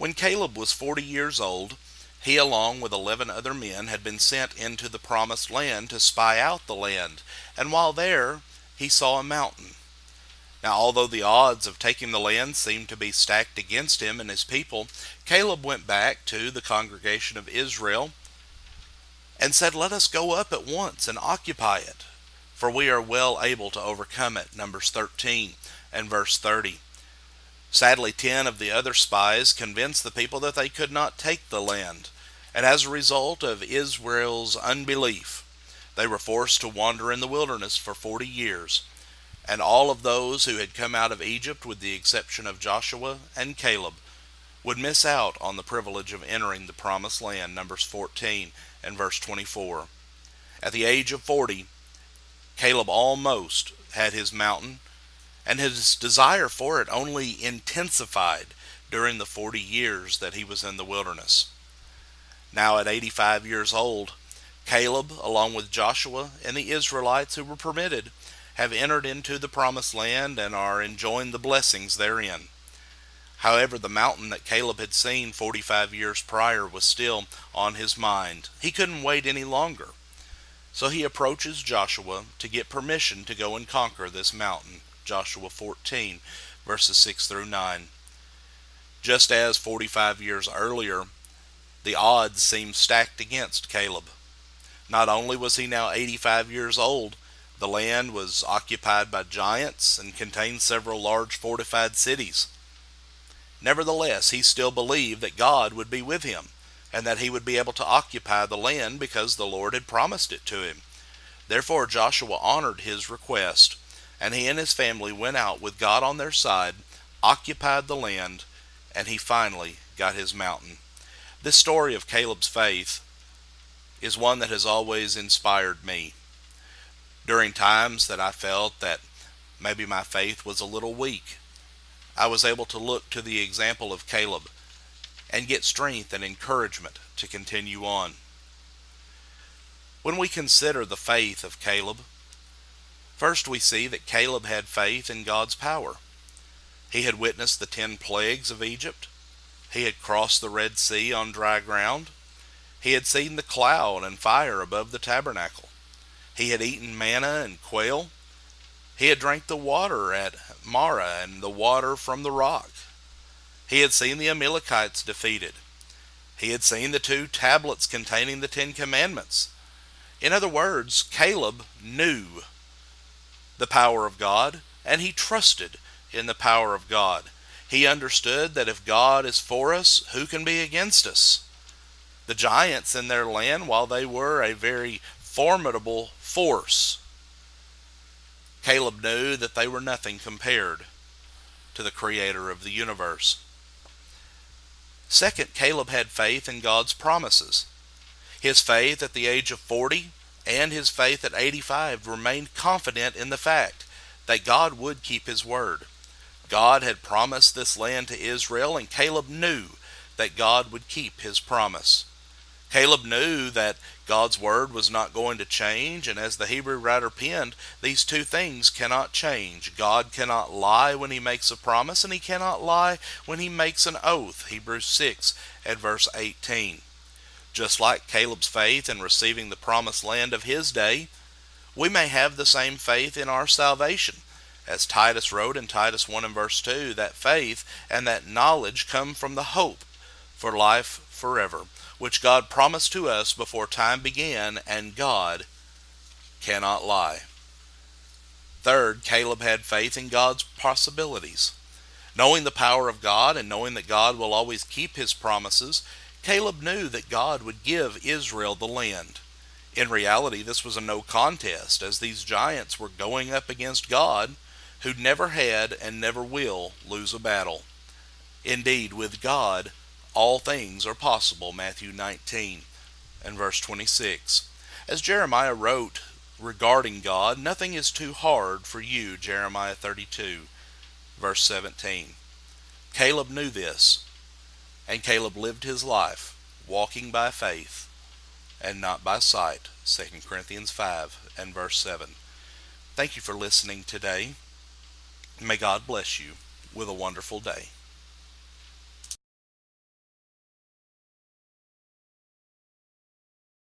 When Caleb was 40 years old, he along with 11 other men had been sent into the promised land to spy out the land, and while there he saw a mountain. Now, although the odds of taking the land seemed to be stacked against him and his people, Caleb went back to the congregation of Israel and said, "Let us go up at once and occupy it, for we are well able to overcome it." Numbers 13 and verse 30. Sadly, 10 of the other spies convinced the people that they could not take the land, and as a result of Israel's unbelief, they were forced to wander in the wilderness for 40 years. And all of those who had come out of Egypt, with the exception of Joshua and Caleb, would miss out on the privilege of entering the promised land. Numbers 14 and verse 24. At the age of 40, Caleb almost had his mountain, and his desire for it only intensified during the 40 years that he was in the wilderness. Now at 85 years old, Caleb, along with Joshua and the Israelites who were permitted, have entered into the promised land and are enjoying the blessings therein. However, the mountain that Caleb had seen 45 years prior was still on his mind. He couldn't wait any longer. So he approaches Joshua to get permission to go and conquer this mountain. Joshua 14, verses 6 through 9. Just as 45 years earlier, the odds seemed stacked against Caleb. Not only was he now 85 years old, the land was occupied by giants and contained several large fortified cities. Nevertheless, he still believed that God would be with him, and that he would be able to occupy the land because the Lord had promised it to him. Therefore Joshua honored his request, and he and his family went out with God on their side, occupied the land, and he finally got his mountain. This story of Caleb's faith is one that has always inspired me. During times that I felt that maybe my faith was a little weak, I was able to look to the example of Caleb and get strength and encouragement to continue on. When we consider the faith of Caleb, first we see that Caleb had faith in God's power. He had witnessed the 10 plagues of Egypt. He had crossed the Red Sea on dry ground. He had seen the cloud and fire above the tabernacle. He had eaten manna and quail. He had drank the water at Marah and the water from the rock. He had seen the Amalekites defeated. He had seen the 2 tablets containing the 10 commandments. In other words, Caleb knew the power of God, and he trusted in the power of God. He understood that if God is for us, who can be against us? The giants in their land, while they were a very formidable force, Caleb knew that they were nothing compared to the creator of the universe. Second, Caleb had faith in God's promises. His faith at the age of 40 and his faith at 85 remained confident in the fact that God would keep his word. God had promised this land to Israel, and Caleb knew that God would keep his promise. Caleb knew that God's word was not going to change, and as the Hebrew writer penned, these 2 things cannot change. God cannot lie when he makes a promise, and he cannot lie when he makes an oath. Hebrews 6 and verse 18. Just like Caleb's faith in receiving the promised land of his day, we may have the same faith in our salvation. As Titus wrote in Titus 1 and verse 2, that faith and that knowledge come from the hope for life forever, which God promised to us before time began, and God cannot lie. Third, Caleb had faith in God's possibilities. Knowing the power of God and knowing that God will always keep his promises, Caleb knew that God would give Israel the land. In reality, this was a no contest, as these giants were going up against God, who never had and never will lose a battle. Indeed, with God, all things are possible. Matthew 19 and verse 26. As Jeremiah wrote regarding God, nothing is too hard for you. Jeremiah 32 verse 17. Caleb knew this, and Caleb lived his life walking by faith and not by sight. 2 Corinthians 5 and verse 7. Thank you for listening today. May God bless you with a wonderful day.